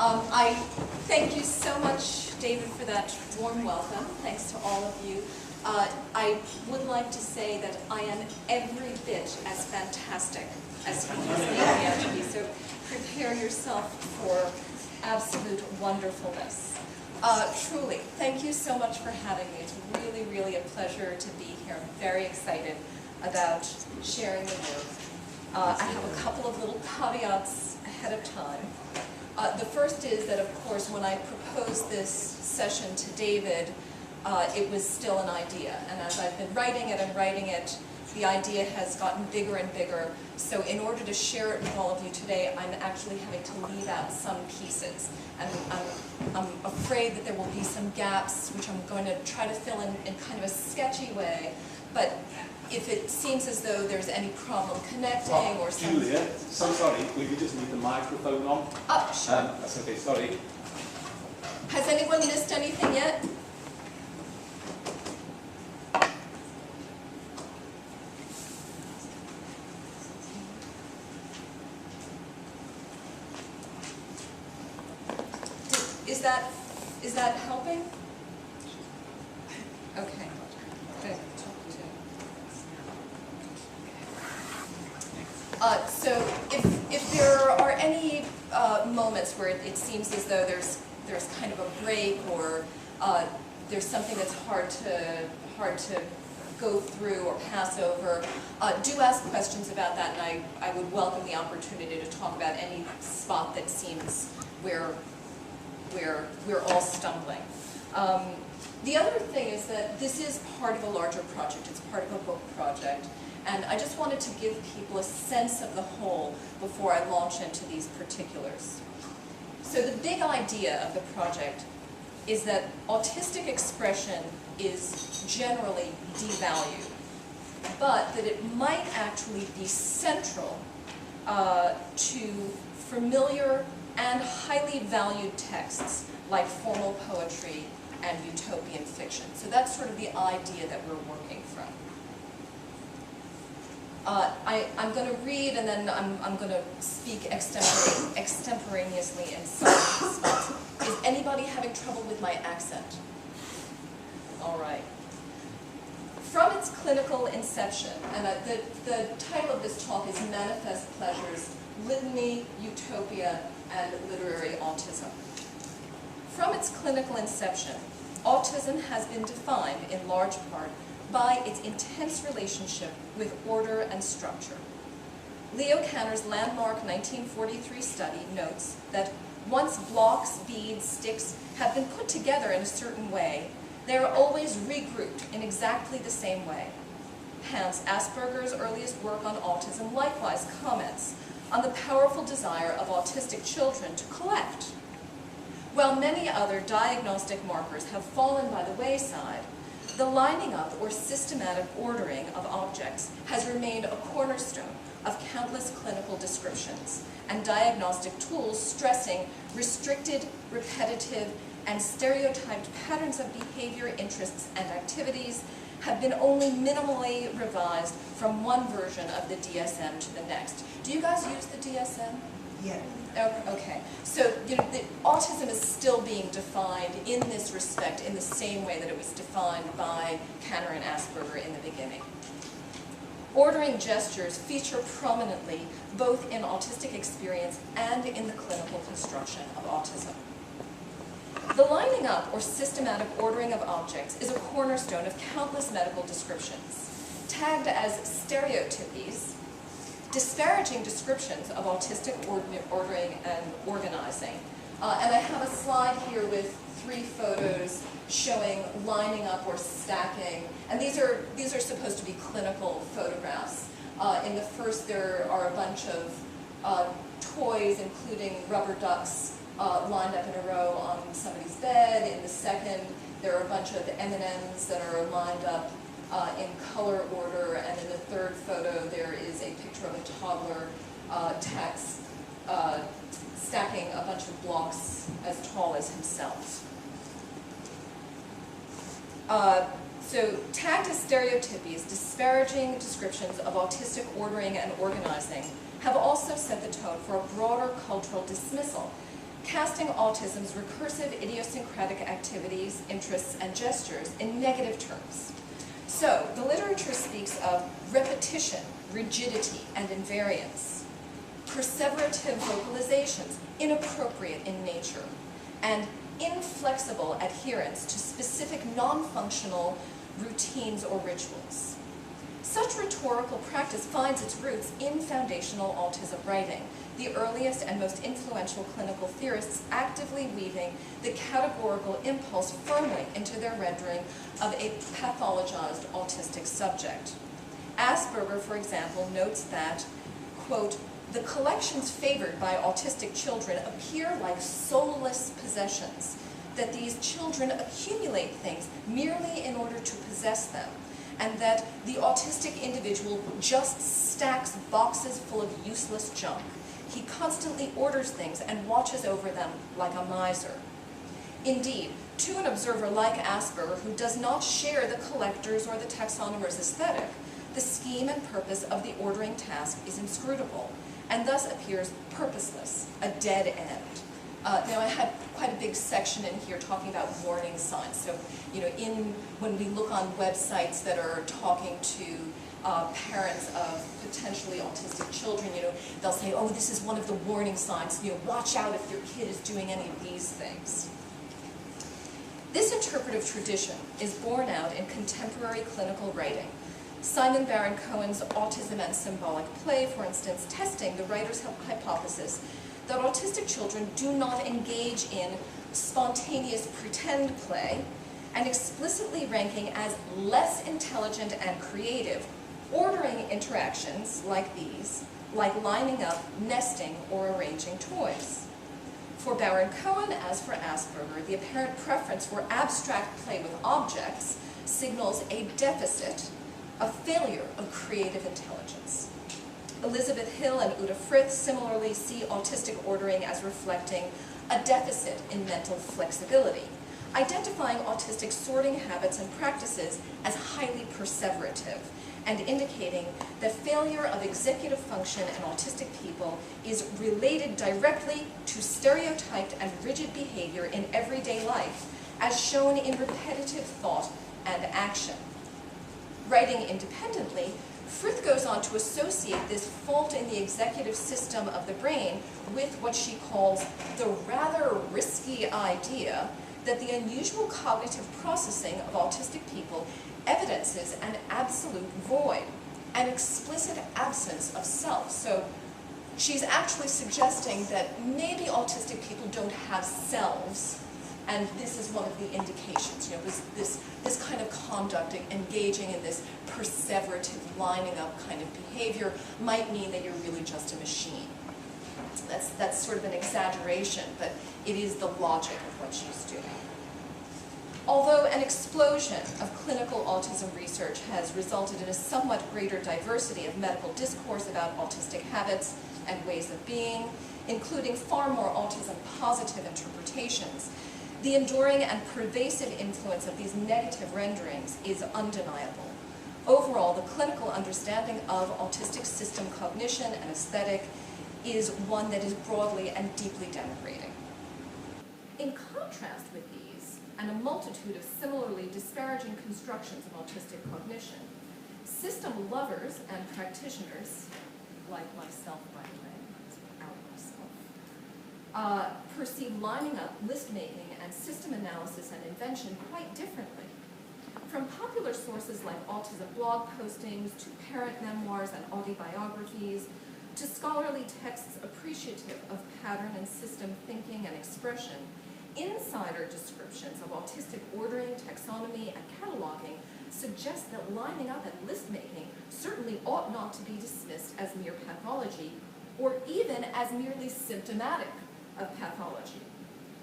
I thank you so much, David, for that warm welcome. Thanks to all of you. I would like to say that I am every bit as fantastic as he is making out to be, so prepare yourself for absolute wonderfulness. Truly, thank you so much for having me. It's really, really a pleasure to be here. I'm very excited about sharing the work. I have a couple of little caveats ahead of time. The first is that, of course, when I proposed this session to David, it was still an idea. And as I've been writing it, the idea has gotten bigger and bigger. So in order to share it with all of you today, I'm actually having to leave out some pieces. And I'm afraid that there will be some gaps, which I'm going to try to fill in kind of a sketchy way. But if it seems as though there's any problem connecting or something. Julia, so sorry, we could just leave the microphone on. Oh, sure. That's okay, sorry. Has anyone missed anything yet? Is that helping? Okay. Good. So if there are any moments where it seems as though there's kind of a break or there's something that's hard to go through or pass over, do ask questions about that, and I would welcome the opportunity to talk about any spot that seems where we're all stumbling. The other thing is that this is part of a larger project. It's part of a book project. And I just wanted to give people a sense of the whole before I launch into these particulars. So the big idea of the project is that autistic expression is generally devalued, but that it might actually be central to familiar and highly valued texts like formal poetry and utopian fiction. So that's sort of the idea that we're working from. I'm going to read and then I'm going to speak extemporaneously in some spots. Is anybody having trouble with my accent? All right. From its clinical inception, and the title of this talk is Manifest Pleasures, Litany, Utopia, and Literary Autism. From its clinical inception, autism has been defined in large part by its intense relationship with order and structure. Leo Kanner's landmark 1943 study notes that once blocks, beads, sticks have been put together in a certain way, they are always regrouped in exactly the same way. Hans Asperger's earliest work on autism likewise comments on the powerful desire of autistic children to collect. While many other diagnostic markers have fallen by the wayside, the lining up or systematic ordering of objects has remained a cornerstone of countless clinical descriptions and diagnostic tools stressing restricted, repetitive, and stereotyped patterns of behavior, interests, and activities have been only minimally revised from one version of the DSM to the next. Do you guys use the DSM? Yeah. Okay, so the autism is still being defined in this respect in the same way that it was defined by Kanner and Asperger in the beginning. Ordering gestures feature prominently both in autistic experience and in the clinical construction of autism. The lining up or systematic ordering of objects is a cornerstone of countless medical descriptions, tagged as stereotypies, disparaging descriptions of autistic ordering and organizing. And I have a slide here with 3 photos showing lining up or stacking. And these are supposed to be clinical photographs. In the first, there are a bunch of toys, including rubber ducks, lined up in a row on somebody's bed. In the second, there are a bunch of M&Ms that are lined up in color order, and in the third photo there is a picture of a toddler stacking a bunch of blocks as tall as himself. So tagged as stereotypies, disparaging descriptions of autistic ordering and organizing have also set the tone for a broader cultural dismissal casting autism's recursive idiosyncratic activities, interests, and gestures in negative terms. So, the literature speaks of repetition, rigidity, and invariance, perseverative vocalizations, inappropriate in nature, and inflexible adherence to specific non-functional routines or rituals. Such rhetorical practice finds its roots in foundational autism writing, the earliest and most influential clinical theorists actively weaving the categorical impulse firmly into their rendering of a pathologized autistic subject. Asperger, for example, notes that, quote, the collections favored by autistic children appear like soulless possessions, that these children accumulate things merely in order to possess them, and that the autistic individual just stacks boxes full of useless junk. He constantly orders things and watches over them like a miser. Indeed, to an observer like Asperger, who does not share the collector's or the taxonomer's aesthetic, the scheme and purpose of the ordering task is inscrutable, and thus appears purposeless, a dead end. Now, I had quite a big section in here talking about warning signs. So, when we look on websites that are talking to parents of potentially autistic children, they'll say, oh, this is one of the warning signs. Watch out if your kid is doing any of these things. This interpretive tradition is borne out in contemporary clinical writing. Simon Baron-Cohen's Autism and Symbolic play, for instance, testing the writer's hypothesis that autistic children do not engage in spontaneous pretend play, and explicitly ranking as less intelligent and creative, ordering interactions like these, like lining up, nesting, or arranging toys. For Baron-Cohen, as for Asperger, the apparent preference for abstract play with objects signals a deficit, a failure of creative intelligence. Elizabeth Hill and Uta Frith similarly see autistic ordering as reflecting a deficit in mental flexibility, identifying autistic sorting habits and practices as highly perseverative, and indicating that failure of executive function in autistic people is related directly to stereotyped and rigid behavior in everyday life, as shown in repetitive thought and action. Writing independently, Frith goes on to associate this fault in the executive system of the brain with what she calls the rather risky idea that the unusual cognitive processing of autistic people evidences an absolute void, an explicit absence of self. So she's actually suggesting that maybe autistic people don't have selves, and this is one of the indications. This kind of conduct, engaging in this perseverative, lining up kind of behavior, might mean that you're really just a machine. That's sort of an exaggeration, but it is the logic of what she's doing. Although an explosion of clinical autism research has resulted in a somewhat greater diversity of medical discourse about autistic habits and ways of being, including far more autism-positive interpretations, the enduring and pervasive influence of these negative renderings is undeniable. Overall, the clinical understanding of autistic system cognition and aesthetic is one that is broadly and deeply denigrating. In contrast with these, and a multitude of similarly disparaging constructions of autistic cognition, system lovers and practitioners, like myself, by the way, out myself, perceive lining up, list-making, and system analysis and invention quite differently. From popular sources like autism blog postings, to parent memoirs and autobiographies, to scholarly texts appreciative of pattern and system thinking and expression, insider descriptions of autistic ordering, taxonomy, and cataloging suggest that lining up and list-making certainly ought not to be dismissed as mere pathology, or even as merely symptomatic of pathology.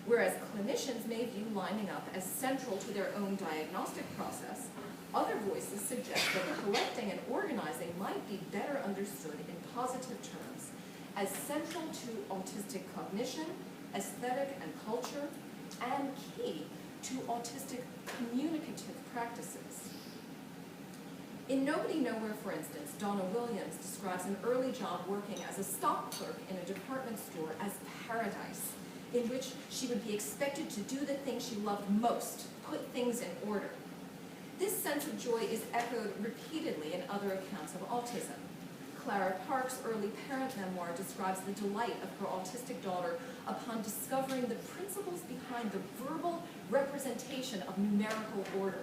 Whereas clinicians may view lining up as central to their own diagnostic process, other voices suggest that collecting and organizing might be better understood in positive terms as central to autistic cognition, aesthetic and culture, and key to autistic communicative practices. In Nobody Nowhere, for instance, Donna Williams describes an early job working as a stock clerk in a department store as paradise, in which she would be expected to do the thing she loved most, put things in order. This sense of joy is echoed repeatedly in other accounts of autism. Clara Park's early parent memoir describes the delight of her autistic daughter upon discovering the principles behind the verbal representation of numerical order.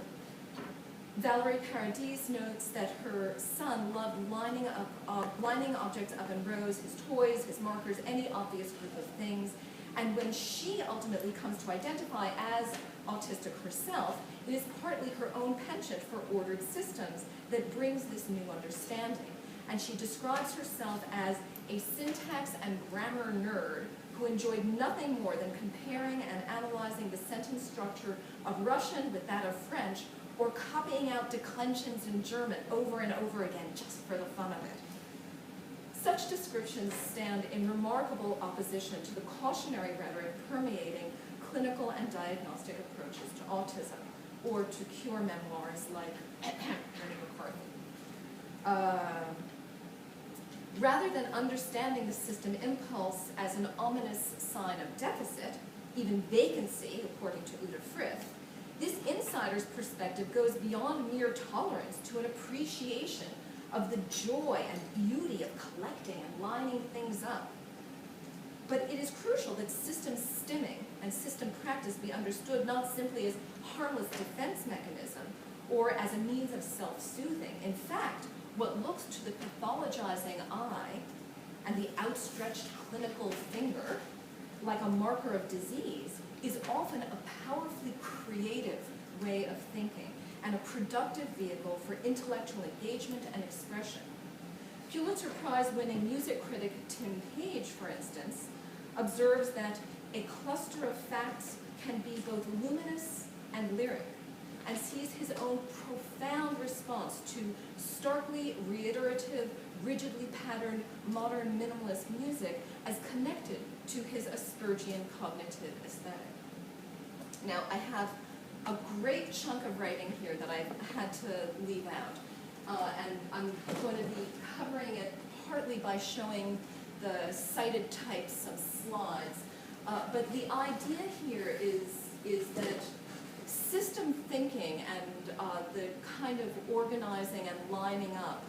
Valerie Paradis notes that her son loved lining objects up in rows, his toys, his markers, any obvious group of things. And when she ultimately comes to identify as autistic herself, it is partly her own penchant for ordered systems that brings this new understanding. And she describes herself as a syntax and grammar nerd who enjoyed nothing more than comparing and analyzing the sentence structure of Russian with that of French, or copying out declensions in German over and over again just for the fun of it. Such descriptions stand in remarkable opposition to the cautionary rhetoric permeating clinical and diagnostic approaches to autism, or to cure memoirs like Ernie McCarthy. Rather than understanding the system impulse as an ominous sign of deficit, even vacancy, according to Uta Frith, this insider's perspective goes beyond mere tolerance to an appreciation of the joy and beauty of collecting and lining things up. But it is crucial that system stimming and system practice be understood not simply as harmless defense mechanism or as a means of self-soothing. In fact, what looks to the pathologizing eye and the outstretched clinical finger like a marker of disease is often a powerfully creative way of thinking and a productive vehicle for intellectual engagement and expression. Pulitzer Prize-winning music critic Tim Page, for instance, observes that a cluster of facts can be both luminous and lyric, and sees his own profound response to starkly reiterative, rigidly patterned, modern minimalist music as connected to his Aspergian cognitive aesthetic. Now, I have a great chunk of writing here that I've had to leave out, and I'm going to be covering it partly by showing the cited types, some slides, but the idea here is that system thinking and the kind of organizing and lining up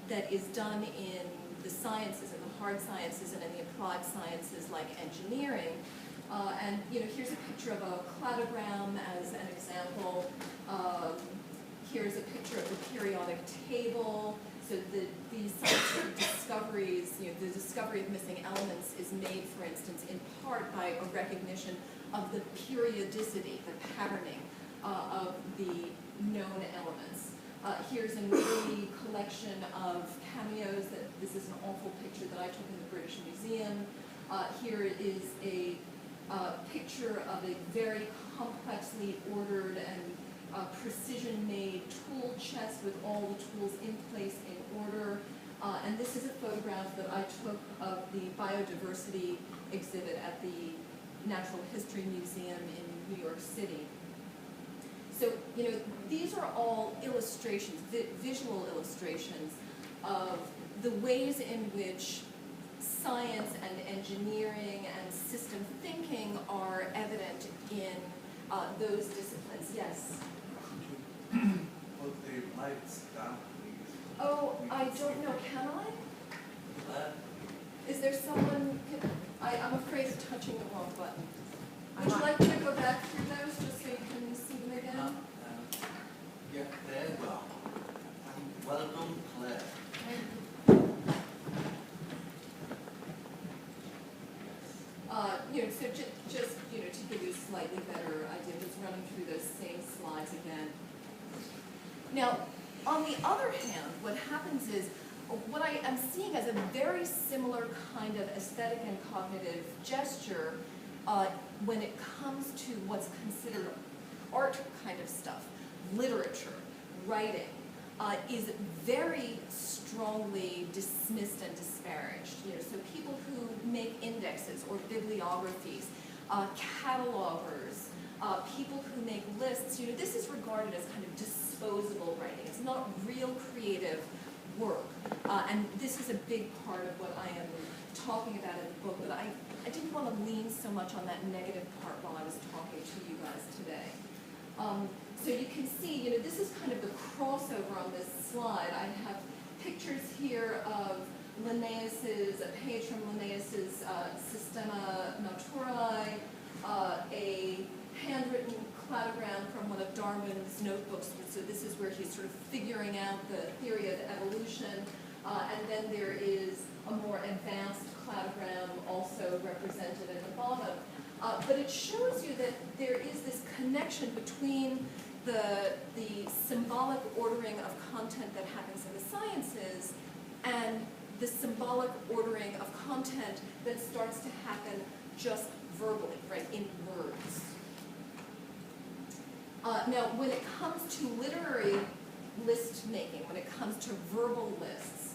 that is done in the sciences, in the hard sciences and in the applied sciences like engineering. And here's a picture of a cladogram as an example. Here's a picture of the periodic table. So these scientific discoveries, the discovery of missing elements is made, for instance, in part by a recognition of the periodicity, the patterning of the known elements. Here's an early collection of cameos. This is an awful picture that I took in the British Museum. Here is a picture of a very complexly ordered and precision-made tool chest with all the tools in place in order. And this is a photograph that I took of the biodiversity exhibit at the Natural History Museum in New York City. So, these are all illustrations, visual illustrations of the ways in which science and engineering and system thinking are evident in those disciplines. Yes? Put the lights down, please. Oh, I don't know. Can I? Is there someone? I'm afraid of touching the wrong button. Would you like me to go back through those just so you can see them again? Yeah, there you go. Well done, Claire. So just to give you a slightly better idea, just running through those same slides again. Now, on the other hand, what happens is, what I am seeing as a very similar kind of aesthetic and cognitive gesture when it comes to what's considered art kind of stuff, literature, writing, is very strongly dismissed and disparaged. So people who make indexes or bibliographies, catalogers, people who make lists, this is regarded as kind of disposable writing. It's not real creative work. And this is a big part of what I am talking about in the book, but I didn't want to lean so much on that negative part while I was talking to you guys today. So you can see, this is kind of the crossover on this slide. I have pictures here of Linnaeus's, a page from Linnaeus's Systema Naturae, a handwritten cladogram from one of Darwin's notebooks. So this is where he's sort of figuring out the theory of evolution. And then there is a more advanced cladogram also represented at the bottom. But it shows you that there is this connection between the symbolic ordering of content that happens in the sciences and the symbolic ordering of content that starts to happen just verbally, right, in words. Now, when it comes to literary list making, when it comes to verbal lists,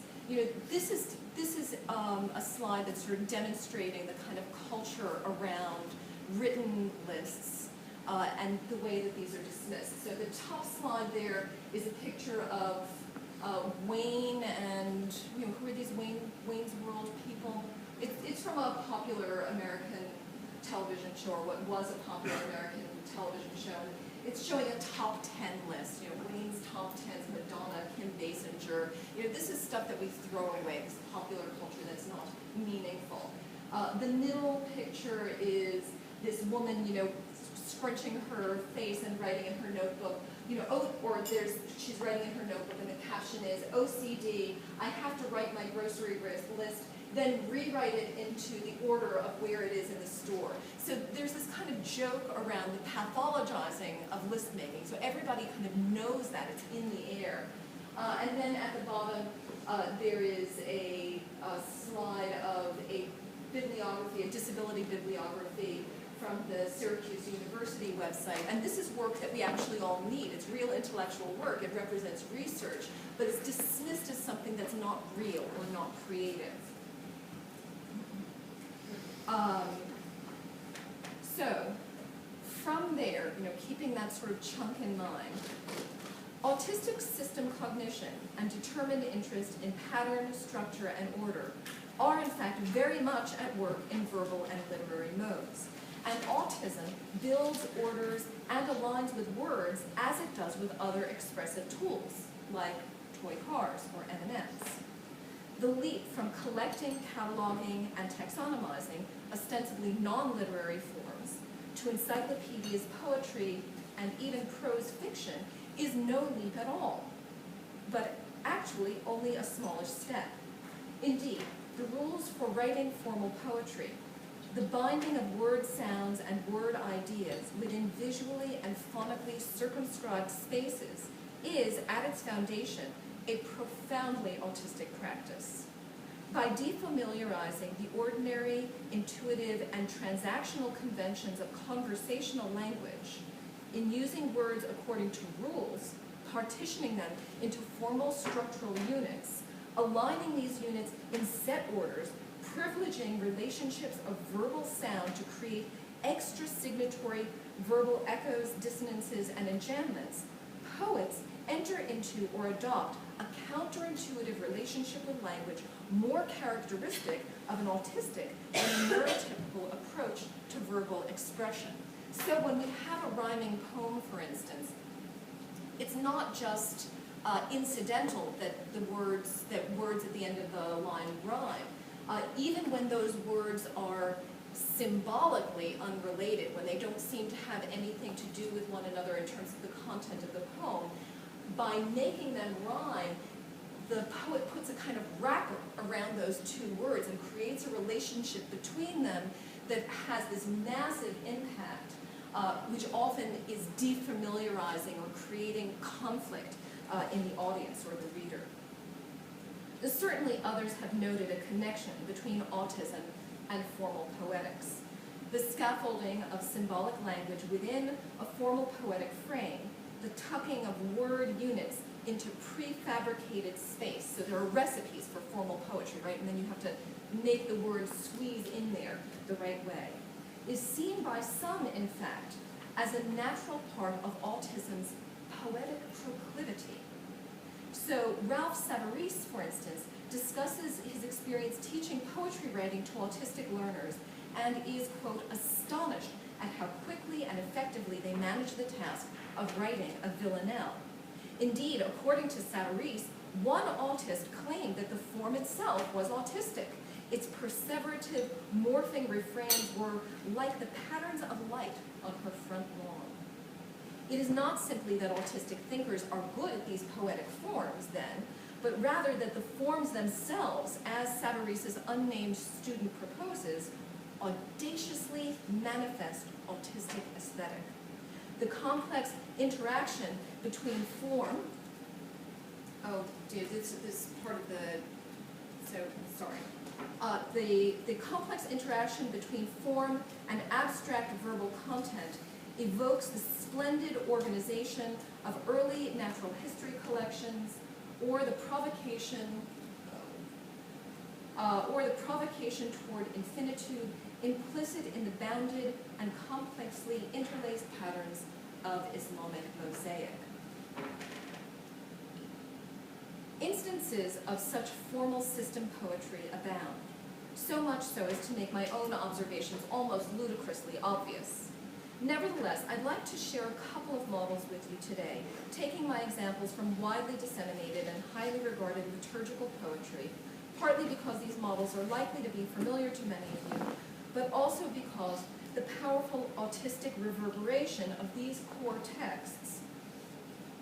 this is a slide that's sort of demonstrating the kind of culture around written lists and the way that these are dismissed. So the top slide there is a picture of Wayne and, who are these Wayne's World people? It's from a popular American television show, or what was a popular American television show. It's showing a top 10 list, Wayne's top 10s, Madonna, Kim Basinger. This is stuff that we throw away, this popular culture that's not meaningful. The middle picture is this woman, scrunching her face and writing in her notebook, she's writing in her notebook and the caption is, OCD, I have to write my grocery list, then rewrite it into the order of where it is in the store. So there's this kind of joke around the pathologizing of list making. So everybody kind of knows that, it's in the air. And then at the bottom, there is a slide of a bibliography, a disability bibliography from the Syracuse University website. And this is work that we actually all need. It's real intellectual work. It represents research, but it's dismissed as something that's not real or not creative. So, from there, keeping that sort of chunk in mind, autistic system cognition and determined interest in pattern, structure, and order are in fact very much at work in verbal and literary modes. And autism builds, orders, and aligns with words as it does with other expressive tools, like toy cars or M&Ms. The leap from collecting, cataloging, and taxonomizing ostensibly non-literary forms to encyclopedias, poetry, and even prose fiction is no leap at all, but actually only a smallish step. Indeed, the rules for writing formal poetry, the binding of word sounds and word ideas within visually and phonically circumscribed spaces is, at its foundation, a profoundly autistic practice. By defamiliarizing the ordinary, intuitive, and transactional conventions of conversational language, in using words according to rules, partitioning them into formal structural units, aligning these units in set orders, privileging relationships of verbal sound to create extra-signatory verbal echoes, dissonances, and enjambments, poets enter into or adopt a counterintuitive relationship with language more characteristic of an autistic than a neurotypical approach to verbal expression. So when we have a rhyming poem, for instance, it's not just incidental that words at the end of the line rhyme. Even when those words are symbolically unrelated, when they don't seem to have anything to do with one another in terms of the content of the poem, by making them rhyme, the poet puts a kind of wrapper around those two words and creates a relationship between them that has this massive impact, which often is defamiliarizing or creating conflict in the audience or the reader. Certainly others have noted a connection between autism and formal poetics. The scaffolding of symbolic language within a formal poetic frame, the tucking of word units into prefabricated space. So there are recipes for formal poetry, right? And then you have to make the words squeeze in there the right way, is seen by some, in fact, as a natural part of autism's poetic proclivity. So Ralph Savarese, for instance, discusses his experience teaching poetry writing to autistic learners and is, quote, astonished at how quickly and effectively they manage the task of writing a villanelle. Indeed, according to Savarese, one autist claimed that the form itself was autistic. Its perseverative, morphing refrains were like the patterns of light on her front lawn. It is not simply that autistic thinkers are good at these poetic forms, then, but rather that the forms themselves, as Savarese's unnamed student proposes, audaciously manifest autistic aesthetic. The complex interaction between form, oh dear, this is part of the, so sorry. The complex interaction between form and abstract verbal content evokes the splendid organization of early natural history collections, or the provocation toward infinitude implicit in the bounded and complexly interlaced patterns of Islamic mosaic. Instances of such formal system poetry abound, so much so as to make my own observations almost ludicrously obvious. Nevertheless, I'd like to share a couple of models with you today, taking my examples from widely disseminated and highly regarded liturgical poetry, partly because these models are likely to be familiar to many of you, but also because the powerful autistic reverberation of these core texts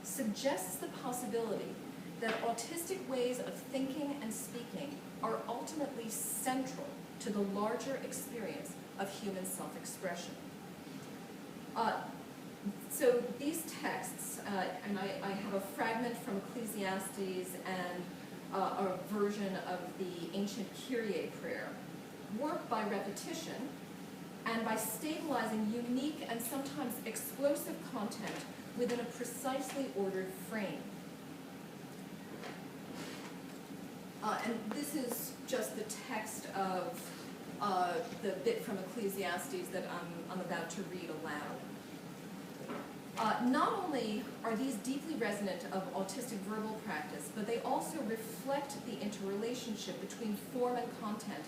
suggests the possibility that autistic ways of thinking and speaking are ultimately central to the larger experience of human self-expression. So these texts, and I have a fragment from Ecclesiastes and a version of the ancient Kyrie prayer, work by repetition and by stabilizing unique and sometimes explosive content within a precisely ordered frame. And this is just the text of the bit from Ecclesiastes that I'm about to read aloud. Not only are these deeply resonant of autistic verbal practice, but they also reflect the interrelationship between form and content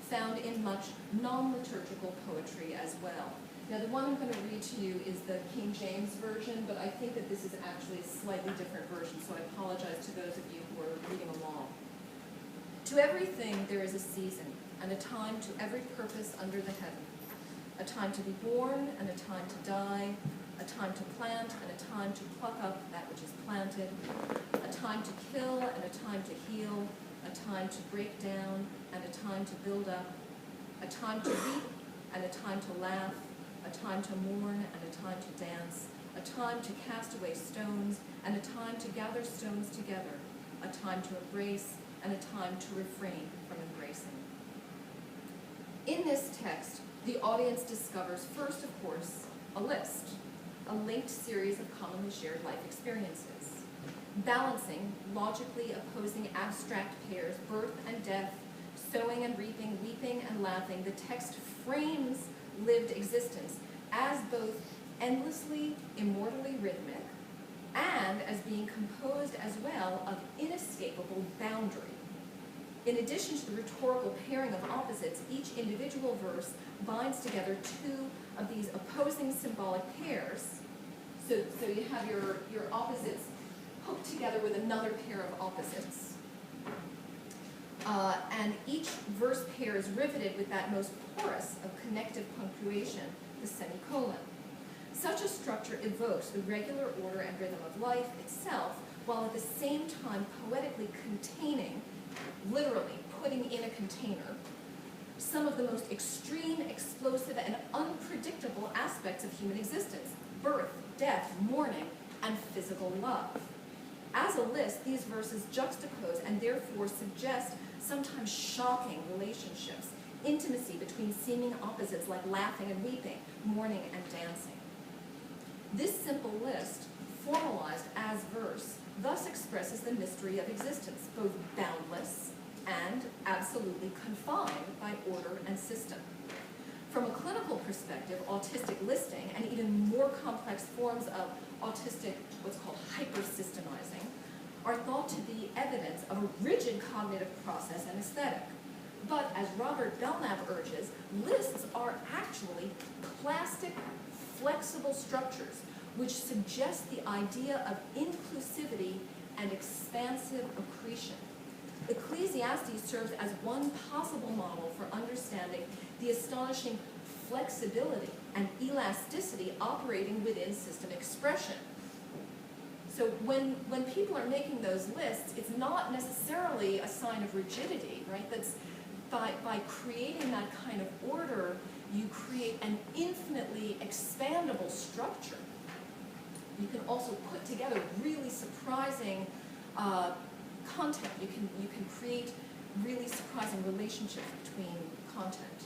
found in much non-liturgical poetry as well. Now, the one I'm going to read to you is the King James Version, but I think that this is actually a slightly different version, so I apologize to those of you who are reading along. To everything there is a season, and a time to every purpose under the heaven. A time to be born, and a time to die, a time to plant, and a time to pluck up that which is planted, a time to kill, and a time to heal, a time to break down, and a time to build up, a time to weep, and a time to laugh, a time to mourn, and a time to dance, a time to cast away stones, and a time to gather stones together, a time to embrace, and a time to refrain from embracing. In this text, the audience discovers first, of course, a list, a linked series of commonly shared life experiences, balancing logically opposing abstract pairs, birth and death, sowing and reaping, weeping and laughing. The text frames lived existence as both endlessly, immortally rhythmic, and as being composed as well of inescapable boundary. In addition to the rhetorical pairing of opposites, each individual verse binds together two of these opposing symbolic pairs. So you have your opposites hooked together with another pair of opposites. And each verse pair is riveted with that most porous of connective punctuation, the semicolon. Such a structure evokes the regular order and rhythm of life itself, while at the same time poetically containing, literally putting in a container, some of the most extreme, explosive, and unpredictable aspects of human existence: birth, death, mourning, and physical love. As a list, these verses juxtapose and therefore suggest sometimes shocking relationships, intimacy between seeming opposites like laughing and weeping, mourning and dancing. This simple list, formalized as verse, thus expresses the mystery of existence, both boundless and absolutely confined by order and system. From a clinical perspective, autistic listing and even more complex forms of autistic, what's called hypersystemizing, are thought to be evidence of a rigid cognitive process and aesthetic. But as Robert Belknap urges, lists are actually plastic, flexible structures which suggest the idea of inclusivity and expansive accretion. Ecclesiastes serves as one possible model for understanding the astonishing flexibility and elasticity operating within system expression. So when people are making those lists, it's not necessarily a sign of rigidity, right? That's by creating that kind of order, you create an infinitely expandable structure. You can also put together really surprising content. You can create really surprising relationships between content.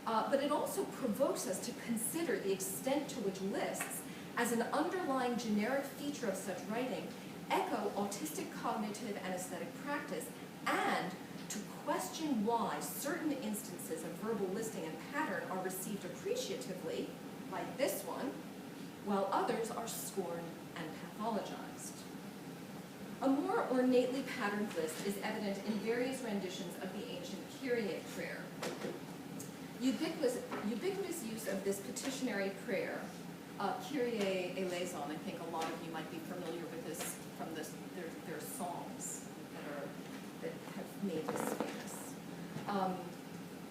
But it also provokes us to consider the extent to which lists, as an underlying generic feature of such writing, echo autistic cognitive and aesthetic practice, and to question why certain instances of verbal listing and pattern are received appreciatively, like this one, while others are scorned and pathologized. A more ornately patterned list is evident in various renditions of the ancient Kyrie prayer. Ubiquitous use of this petitionary prayer, Kyrie eleison, I think a lot of you might be familiar with this from their songs that have made this famous,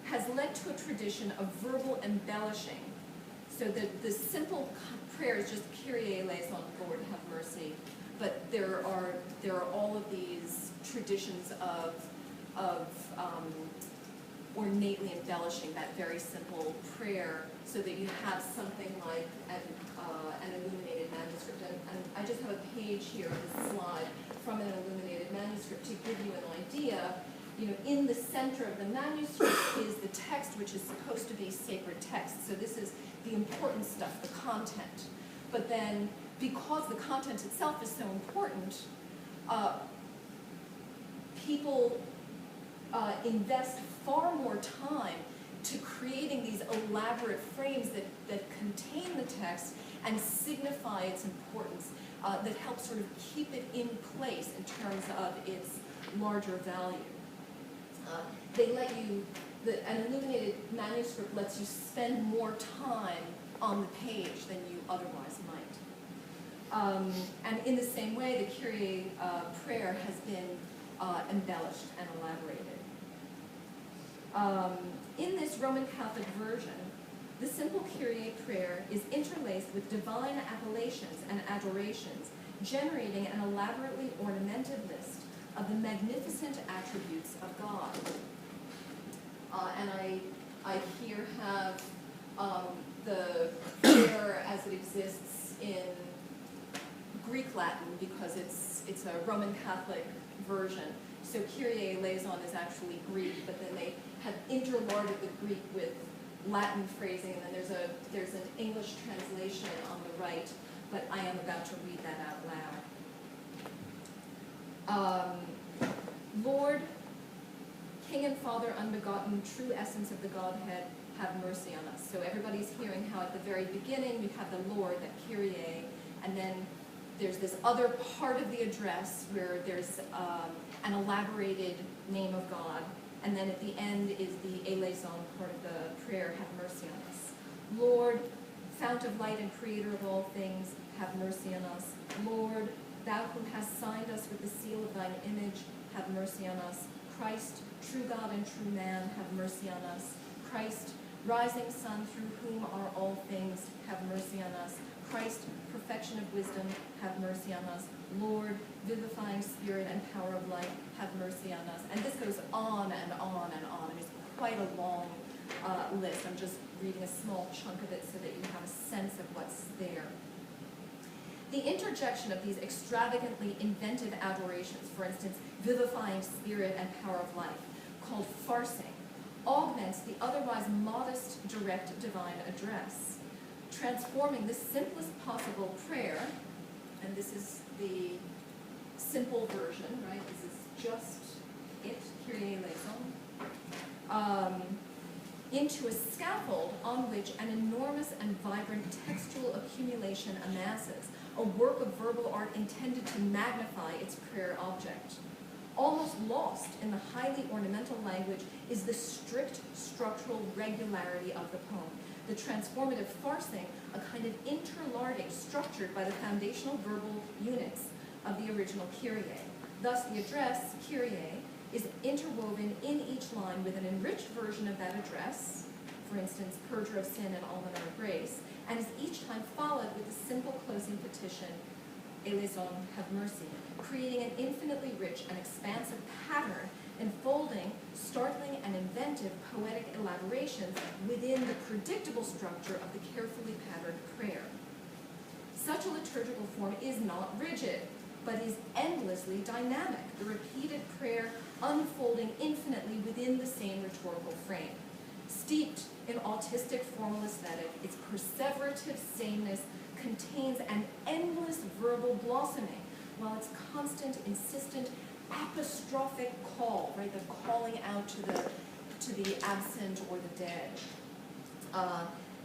has led to a tradition of verbal embellishing. So the simple prayer is just Kyrie eleison, Lord have mercy, but there are all of these traditions of ornately embellishing that very simple prayer so that you have something like an illuminated manuscript. And I just have a page here, this slide, from an illuminated manuscript to give you an idea. You know, in the center of the manuscript is the text, which is supposed to be sacred text. So this is the important stuff, the content. But then, because the content itself is so important, people invest far more time to creating these elaborate frames that contain the text and signify its importance, that help sort of keep it in place in terms of its larger value. They let you, an illuminated manuscript lets you spend more time on the page than you otherwise might. And in the same way, the Kyrie prayer has been embellished and elaborated. In this Roman Catholic version, the simple Kyrie prayer is interlaced with divine appellations and adorations, generating an elaborately ornamented list of the magnificent attributes of God. And I here have the prayer as it exists in Greek Latin, because it's a Roman Catholic version. So Kyrie eleison is actually Greek, but then they have interlarded the Greek with Latin phrasing, and then there's an English translation on the right, but I am about to read that out loud. Lord, King and Father, unbegotten, true essence of the Godhead, have mercy on us. So everybody's hearing how at the very beginning you have the Lord, that Kyrie, and then there's this other part of the address where there's an elaborated name of God, and then at the end is the eleison part of the prayer, have mercy on us. Lord, fount of light and creator of all things, have mercy on us. Lord, thou who hast signed us with the seal of thine image, have mercy on us. Christ, true God and true man, have mercy on us. Christ, rising sun, through whom are all things, have mercy on us. Christ, perfection of wisdom, have mercy on us. Lord, vivifying spirit and power of life, have mercy on us. And this goes on and on and on. I mean, it's quite a long list. I'm just reading a small chunk of it so that you have a sense of what's there. The interjection of these extravagantly inventive adorations, for instance, vivifying spirit and power of life, called farsing, augments the otherwise modest, direct divine address, transforming the simplest possible prayer, and this is the simple version, right? This is just it, Kyrie eleison, into a scaffold on which an enormous and vibrant textual accumulation amasses, a work of verbal art intended to magnify its prayer object. Almost lost in the highly ornamental language is the strict structural regularity of the poem, the transformative farsing, a kind of interlarding structured by the foundational verbal units of the original Kyrie. Thus, the address, Kyrie, is interwoven in each line with an enriched version of that address, for instance, purger of sin and almoner of grace, and is each time followed with a simple closing petition, eleison, have mercy, creating an infinitely rich and expansive pattern enfolding startling and inventive poetic elaborations within the predictable structure of the carefully patterned prayer. Such a liturgical form is not rigid, but is endlessly dynamic, the repeated prayer unfolding infinitely within the same rhetorical frame. Steeped in autistic formal aesthetic, its perseverative sameness contains an endless verbal blossoming, while its constant, insistent, apostrophic call, right, the calling out to the absent or the dead.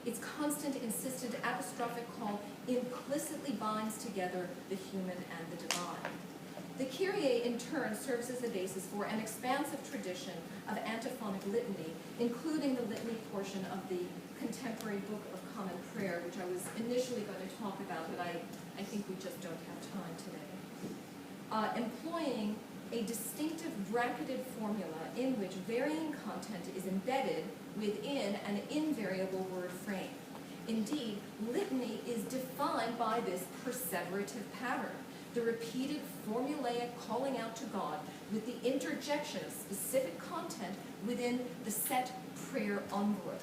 Its constant, insistent, apostrophic call implicitly binds together the human and the divine. The Kyrie, in turn, serves as the basis for an expansive tradition of antiphonic litany, including the litany portion of the contemporary Book of Common Prayer, which I was initially going to talk about, but I think we just don't have time today. Employing a distinctive bracketed formula in which varying content is embedded within an invariable word frame. Indeed, litany is defined by this perseverative pattern, the repeated formulaic calling out to God with the interjection of specific content within the set prayer envelope.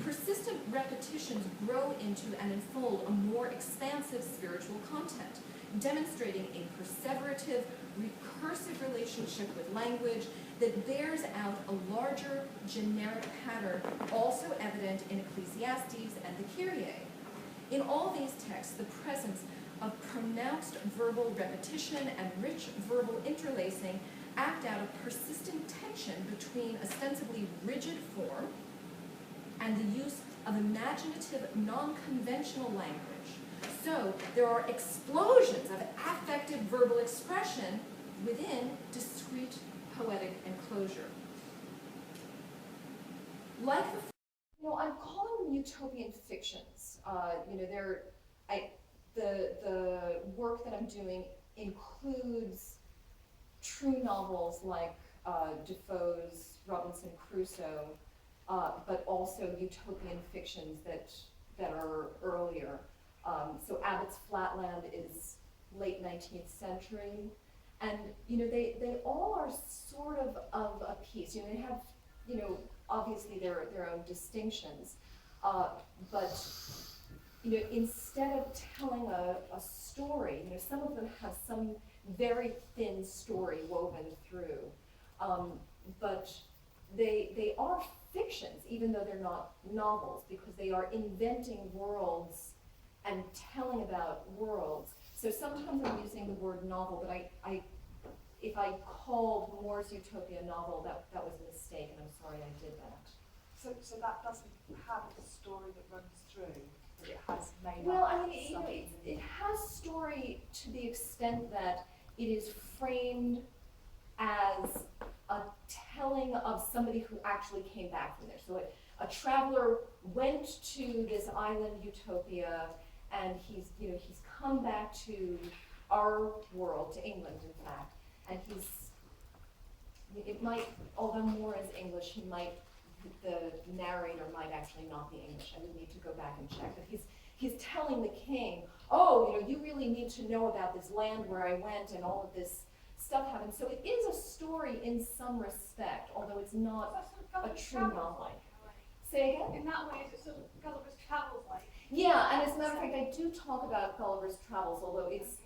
Persistent repetitions grow into and unfold a more expansive spiritual content, demonstrating a perseverative, recursive relationship with language that bears out a larger generic pattern also evident in Ecclesiastes and the Kyrie. In all these texts, the presence of pronounced verbal repetition and rich verbal interlacing act out a persistent tension between ostensibly rigid form and the use of imaginative, non-conventional language. So there are explosions of affected verbal expression within discrete poetic enclosure. Like I'm calling them utopian fictions. The work that I'm doing includes true novels like Defoe's Robinson Crusoe, but also utopian fictions that are earlier. So Abbott's Flatland is late 19th century, and they all are sort of a piece. They have obviously their own distinctions, but instead of telling a story, some of them have some very thin story woven through, but they are fictions, even though they're not novels, because they are inventing worlds and telling about worlds. So sometimes I'm using the word novel, but if I called Moore's Utopia a novel, that was a mistake, and I'm sorry I did that. So that doesn't have a story that runs through, but it has made Well, up I mean, something. it has story to the extent that it is framed as a telling of somebody who actually came back from there. So a traveler went to this island Utopia, and he's come back to our world, to England, in fact, and although Moore is English, the narrator might actually not be English. I would need to go back and check, but he's telling the king, you really need to know about this land where I went and all of this stuff happened. So it is a story in some respect, although it's not a true novel. Say again? In that way, is it sort of Gulliver's Travels like? Yeah, and as a matter of fact, I do talk about Gulliver's Travels, although it's,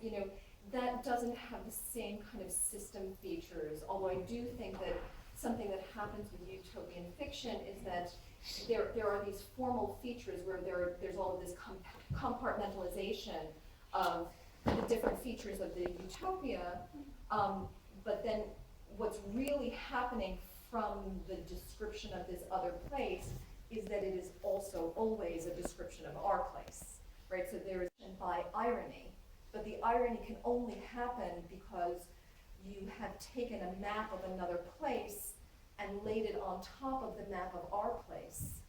that doesn't have the same kind of system features, although I do think that something that happens with utopian fiction is that there are these formal features where there's all of this compartmentalization of the different features of the utopia, but then what's really happening from the description of this other place is that it is also always a description of our place, right? So there is by irony, but the irony can only happen because you have taken a map of another place and laid it on top of the map of our place.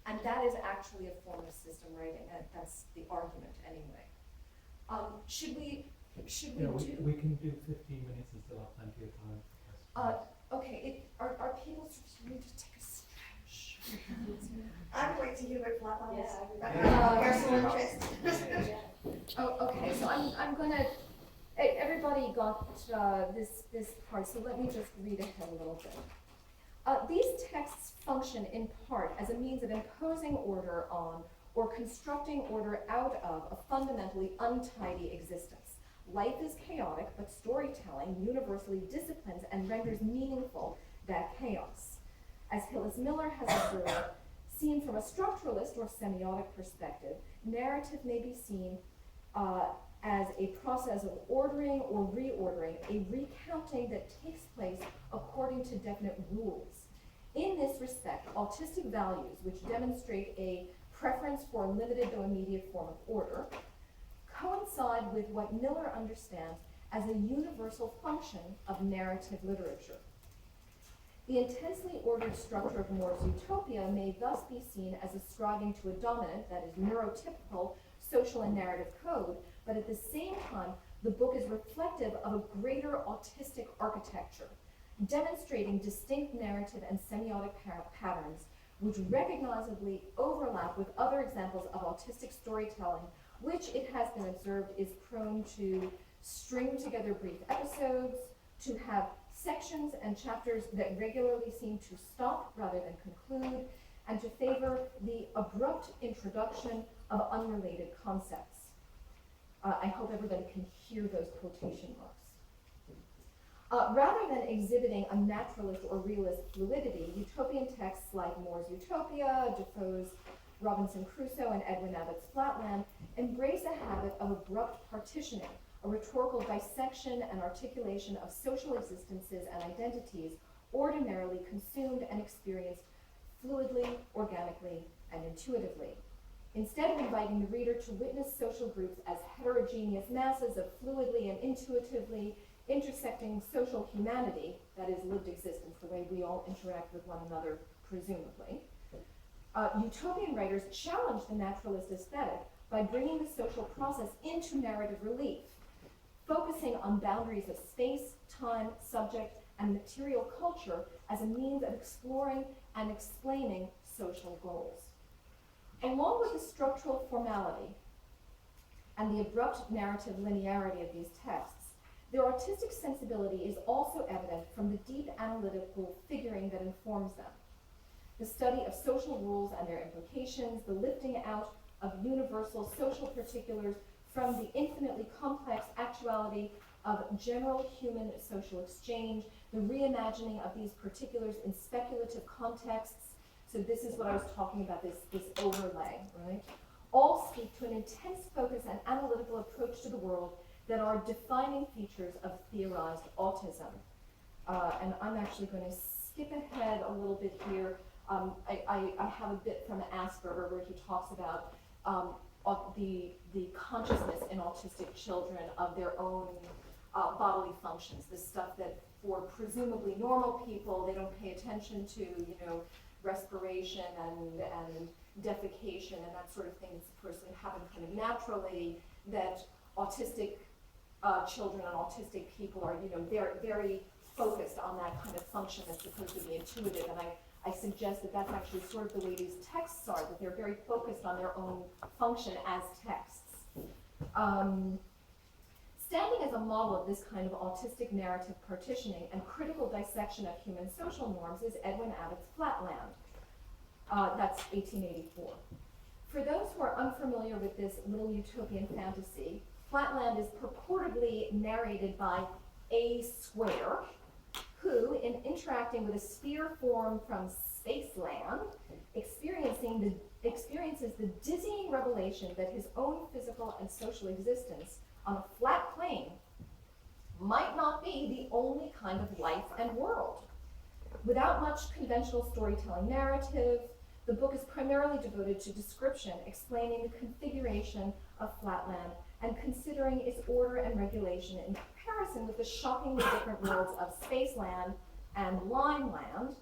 And that is actually a form of system writing. That's the argument anyway. Should we Yeah, do? we can do 15 minutes and still have plenty of time for questions. Okay, are people need to take a stretch? I'm waiting to hear about Flatland. Yeah. Personal interest. Oh, okay, so I'm gonna, everybody got this part, so let me just read ahead a little bit. These texts function in part as a means of imposing order on or constructing order out of a fundamentally untidy existence. Life is chaotic, but storytelling universally disciplines and renders meaningful that chaos. As Hillis Miller has observed, seen from a structuralist or semiotic perspective, narrative may be seen as a process of ordering or reordering, a recounting that takes place according to definite rules. In this respect, autistic values, which demonstrate a preference for a limited though immediate form of order, coincide with what Miller understands as a universal function of narrative literature. The intensely ordered structure of More's Utopia may thus be seen as ascribing to a dominant, that is neurotypical, social and narrative code, but at the same time, the book is reflective of a greater autistic architecture, demonstrating distinct narrative and semiotic patterns which recognizably overlap with other examples of autistic storytelling, which it has been observed is prone to string together brief episodes, to have sections and chapters that regularly seem to stop rather than conclude, and to favor the abrupt introduction of unrelated concepts. I hope everybody can hear those quotation marks. Rather than exhibiting a naturalist or realist fluidity, utopian texts like More's Utopia, Defoe's Robinson Crusoe, and Edwin Abbott's Flatland embrace a habit of abrupt partitioning, a rhetorical dissection and articulation of social existences and identities ordinarily consumed and experienced fluidly, organically, and intuitively. Instead of inviting the reader to witness social groups as heterogeneous masses of fluidly and intuitively intersecting social humanity, that is lived existence, the way we all interact with one another, presumably, utopian writers challenge the naturalist aesthetic by bringing the social process into narrative relief, focusing on boundaries of space, time, subject, and material culture as a means of exploring and explaining social goals. Along with the structural formality and the abrupt narrative linearity of these texts, their autistic sensibility is also evident from the deep analytical figuring that informs them. The study of social rules and their implications, the lifting out of universal social particulars from the infinitely complex actuality of general human social exchange, the reimagining of these particulars in speculative contexts. So this is what I was talking about, this overlay, right? All speak to an intense focus and analytical approach to the world that are defining features of theorized autism. And I'm actually going to skip ahead a little bit here. I have a bit from Asperger where he talks about the consciousness in autistic children of their own bodily functions, the stuff that for presumably normal people they don't pay attention to, you know, respiration and defecation and that sort of thing that's supposed to happen kind of naturally, that autistic children and autistic people are, you know, they're very focused on that kind of function that's supposed to be intuitive, and I suggest that that's actually sort of the way these texts are, that they're very focused on their own function as texts. Standing as a model of this kind of autistic narrative partitioning and critical dissection of human social norms is Edwin Abbott's Flatland. That's 1884. For those who are unfamiliar with this little utopian fantasy, Flatland is purportedly narrated by A Square, who, in interacting with a sphere form from Spaceland, experiences the dizzying revelation that his own physical and social existence on a flat plane might not be the only kind of life and world. Without much conventional storytelling narrative, the book is primarily devoted to description, explaining the configuration of Flatland and considering its order and regulation in comparison with the shockingly different worlds of Spaceland and Lineland,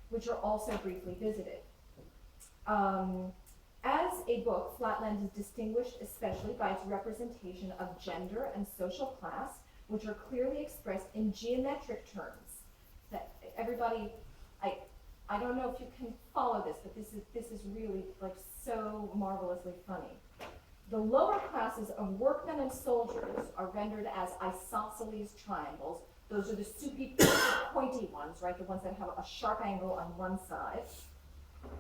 which are also briefly visited. As a book, Flatland is distinguished especially by its representation of gender and social class, which are clearly expressed in geometric terms. That everybody, I don't know if you can follow this, but this is really like so marvelously funny. The lower classes of workmen and soldiers are rendered as isosceles triangles. Those are the soupy, pointy ones, right? The ones that have a sharp angle on one side.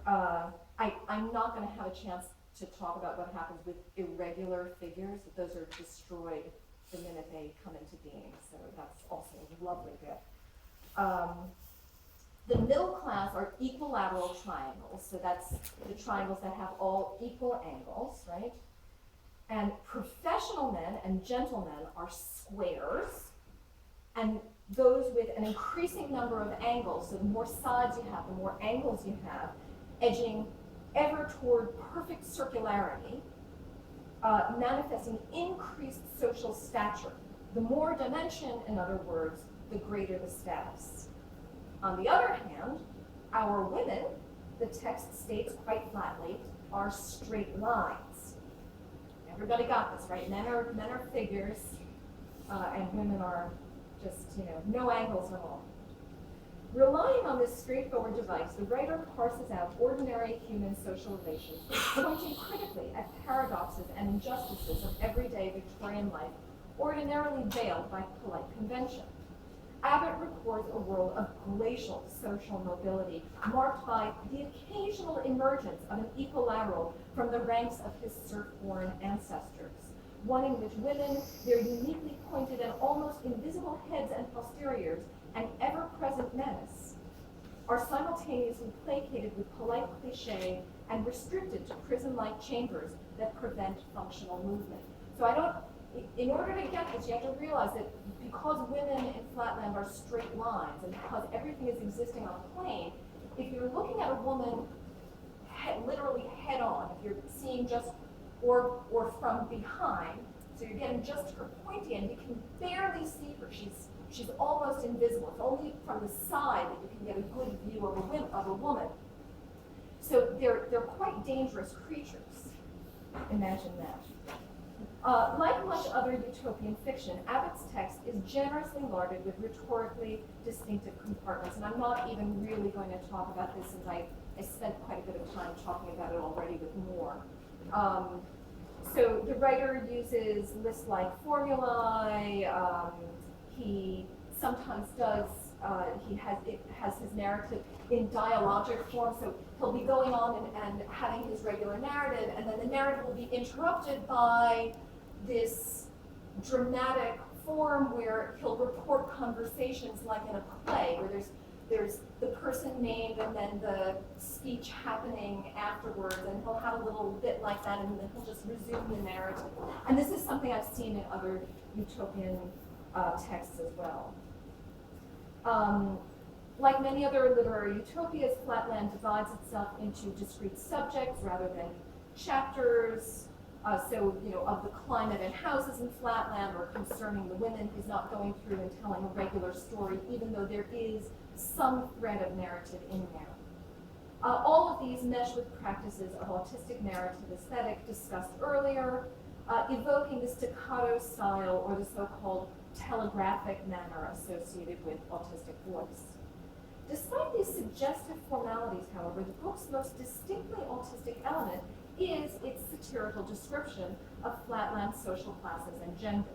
I'm not going to have a chance to talk about what happens with irregular figures. Those are destroyed the minute they come into being, so that's also a lovely bit. The middle class are equilateral triangles, so that's the triangles that have all equal angles, right? And professional men and gentlemen are squares, and those with an increasing number of angles, so the more sides you have, the more angles you have, edging ever toward perfect circularity, manifesting increased social stature. The more dimension, in other words, the greater the status. On the other hand, our women, the text states quite flatly, are straight lines. Everybody got this, right? Men are figures, and women are just, no angles at all. Relying on this straightforward device, the writer parses out ordinary human social relations, pointing critically at paradoxes and injustices of everyday Victorian life, ordinarily veiled by polite convention. Abbott records a world of glacial social mobility, marked by the occasional emergence of an equilateral from the ranks of his serf-born ancestors, one in which women, their uniquely pointed and almost invisible heads and posteriors, an ever-present menace, are simultaneously placated with polite cliché and restricted to prison-like chambers that prevent functional movement. So in order to get this, you have to realize that because women in Flatland are straight lines and because everything is existing on a plane, if you're looking at a woman literally head on, if you're seeing just, or from behind, so you're getting just her pointy end, you can barely see her. She's almost invisible. It's only from the side that you can get a good view of a woman. So they're quite dangerous creatures. Imagine that. Like much other utopian fiction, Abbott's text is generously larded with rhetorically distinctive compartments, and I'm not even really going to talk about this since I spent quite a bit of time talking about it already with more. So the writer uses list-like formulae. He sometimes does, he has his narrative in dialogic form, so he'll be going on and having his regular narrative, and then the narrative will be interrupted by this dramatic form where he'll report conversations like in a play, where there's the person named and then the speech happening afterwards, and he'll have a little bit like that, and then he'll just resume the narrative. And this is something I've seen in other utopian texts as well. Like many other literary utopias, Flatland divides itself into discrete subjects rather than chapters. So, of the climate and houses in Flatland or concerning the women, he's not going through and telling a regular story, even though there is some thread of narrative in there. All of these mesh with practices of autistic narrative aesthetic discussed earlier, evoking the staccato style or the so-called telegraphic manner associated with autistic voice. Despite these suggestive formalities, however, the book's most distinctly autistic element is its satirical description of Flatland social classes and gender.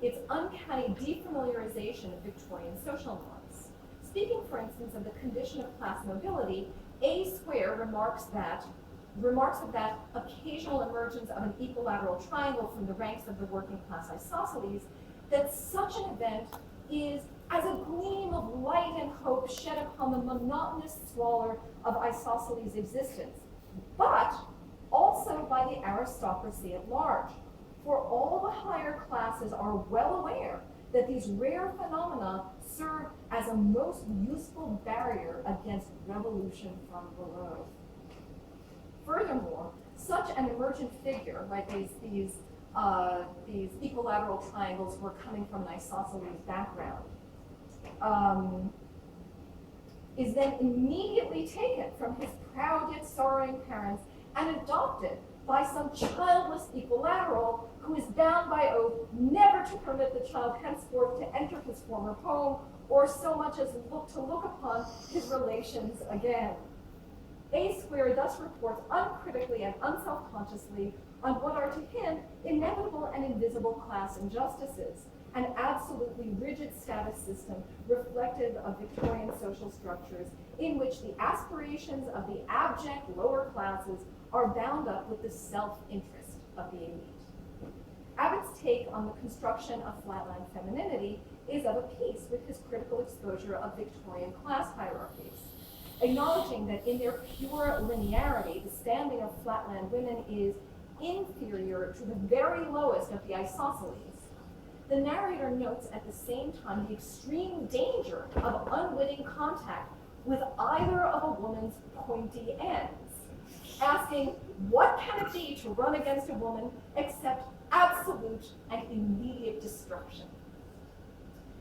Its uncanny defamiliarization of Victorian social norms. Speaking, for instance, of the condition of class mobility, A. Square remarks of that occasional emergence of an equilateral triangle from the ranks of the working class isosceles, that such an event is as a gleam of light and hope shed upon the monotonous squalor of isosceles existence, but also by the aristocracy at large. For all the higher classes are well aware that these rare phenomena serve as a most useful barrier against revolution from below. Furthermore, such an emergent figure, right? These equilateral triangles were coming from an isosceles background, is then immediately taken from his proud yet sorrowing parents and adopted by some childless equilateral who is bound by oath never to permit the child henceforth to enter his former home or so much as look upon his relations again. A square thus reports uncritically and unselfconsciously on what are to him inevitable and invisible class injustices, an absolutely rigid status system reflective of Victorian social structures in which the aspirations of the abject lower classes are bound up with the self-interest of the elite. Abbott's take on the construction of Flatland femininity is of a piece with his critical exposure of Victorian class hierarchies, acknowledging that in their pure linearity, the standing of Flatland women is inferior to the very lowest of the isosceles. The narrator notes at the same time the extreme danger of unwitting contact with either of a woman's pointy ends, asking, what can it be to run against a woman except absolute and immediate destruction?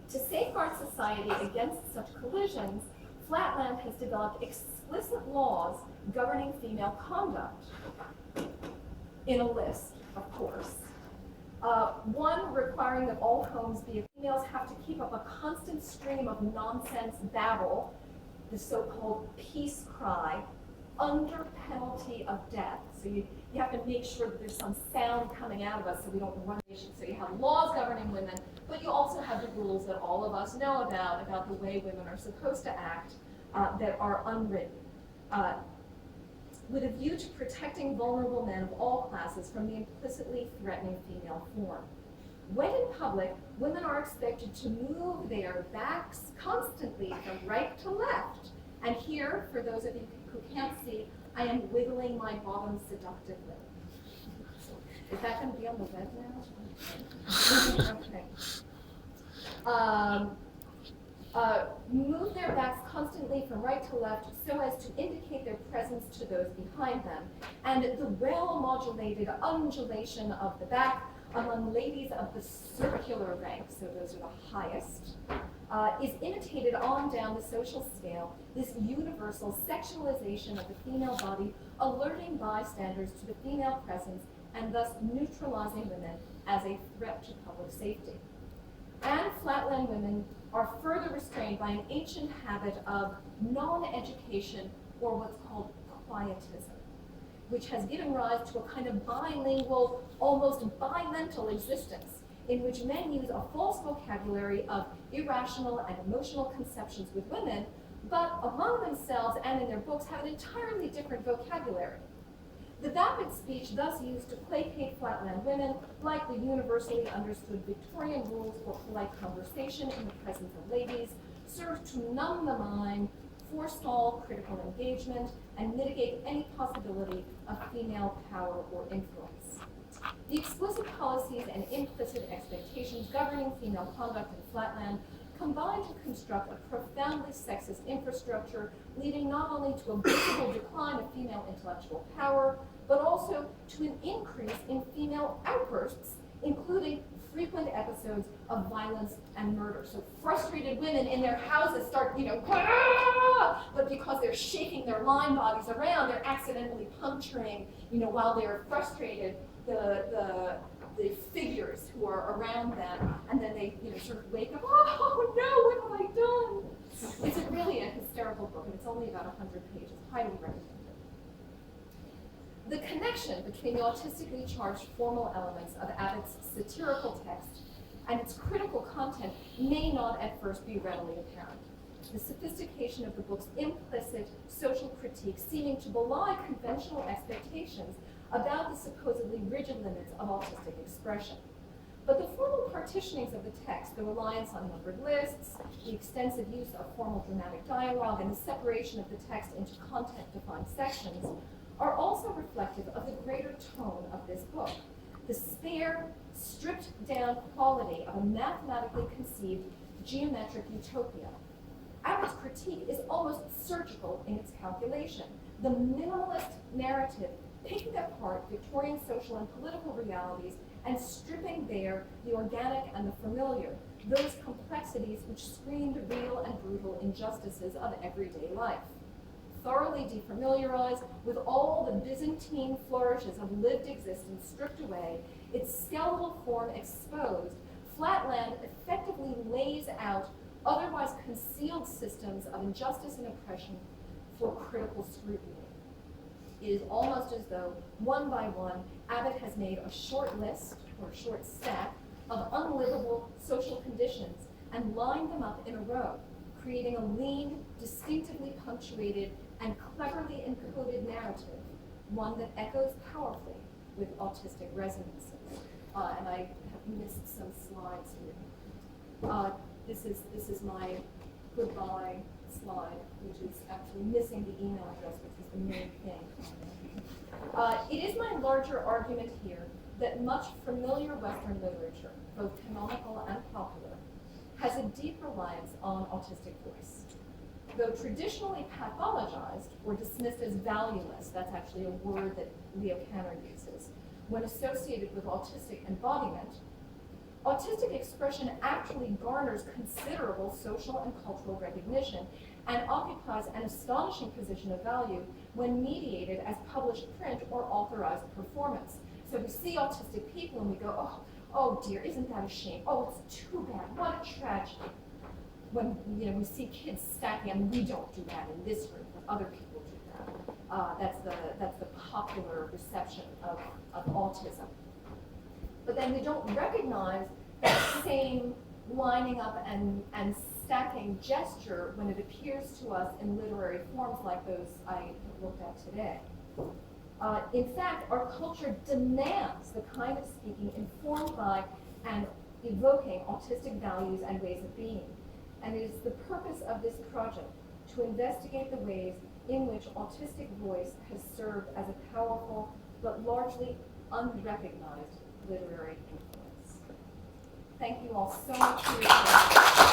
To safeguard society against such collisions, Flatland has developed explicit laws governing female conduct, in a list, of course. One requiring that all homes be, females have to keep up a constant stream of nonsense babble, the so-called peace cry, under penalty of death. So you have to make sure that there's some sound coming out of us so we don't run. So you have laws governing women, but you also have the rules that all of us know about the way women are supposed to act that are unwritten. With a view to protecting vulnerable men of all classes from the implicitly threatening female form. When in public, women are expected to move their backs constantly from right to left. And here, for those of you who can't see, I am wiggling my bottom seductively. Is that going to be on the web now? Okay. Move their backs constantly from right to left so as to indicate their presence to those behind them. And the well-modulated undulation of the back among ladies of the circular rank, so those are the highest, is imitated on down the social scale, this universal sexualization of the female body, alerting bystanders to the female presence and thus neutralizing women as a threat to public safety. And Flatland women are further restrained by an ancient habit of non-education, or what's called quietism, which has given rise to a kind of bilingual, almost bimental existence, in which men use a false vocabulary of irrational and emotional conceptions with women, but among themselves and in their books have an entirely different vocabulary. The vapid speech thus used to placate Flatland women, like the universally understood Victorian rules for polite conversation in the presence of ladies, serve to numb the mind, forestall critical engagement, and mitigate any possibility of female power or influence. The explicit policies and implicit expectations governing female conduct in Flatland combine to construct a profoundly sexist infrastructure, leading not only to a visible decline of female intellectual power, but also to an increase in female outbursts, including frequent episodes of violence and murder. So frustrated women in their houses start, but because they're shaking their mind bodies around, they're accidentally puncturing, while they're frustrated, the figures who are around them, and then they, sort of wake up, oh no, what have I done? It's really a hysterical book, and it's only about 100 pages, highly recommended. The connection between the autistically charged formal elements of Abbott's satirical text and its critical content may not at first be readily apparent. The sophistication of the book's implicit social critique seeming to belie conventional expectations about the supposedly rigid limits of autistic expression. But the formal partitionings of the text, the reliance on numbered lists, the extensive use of formal dramatic dialogue, and the separation of the text into content-defined sections are also reflective of the greater tone of this book, the spare, stripped-down quality of a mathematically conceived geometric utopia. Abbott's critique is almost surgical in its calculation. The minimalist narrative picking apart Victorian social and political realities and stripping bare the organic and the familiar, those complexities which screamed real and brutal injustices of everyday life. Thoroughly defamiliarized with all the Byzantine flourishes of lived existence stripped away, its skeletal form exposed, Flatland effectively lays out otherwise concealed systems of injustice and oppression for critical scrutiny. It is almost as though, one by one, Abbott has made a short list or short stack of unlivable social conditions and lined them up in a row, creating a lean, distinctively punctuated, and cleverly encoded narrative, one that echoes powerfully with autistic resonances. And I have missed some slides here. This is my goodbye slide, which is actually missing the email address, which is the main thing. It is my larger argument here that much familiar Western literature, both canonical and popular, has a deep reliance on autistic voice. Though traditionally pathologized or dismissed as valueless, that's actually a word that Leo Kanner uses, when associated with autistic embodiment, autistic expression actually garners considerable social and cultural recognition and occupies an astonishing position of value when mediated as published print or authorized performance. So we see autistic people and we go, oh dear, isn't that a shame? Oh, it's too bad, what a tragedy. When we see kids stacking, and we don't do that in this room, but other people do that. That's the popular reception of autism. But then we don't recognize that same lining up and stacking gesture when it appears to us in literary forms like those I looked at today. In fact, our culture demands the kind of speaking informed by and evoking autistic values and ways of being. And it is the purpose of this project to investigate the ways in which autistic voice has served as a powerful but largely unrecognized literary influence. Thank you all so much for your attention.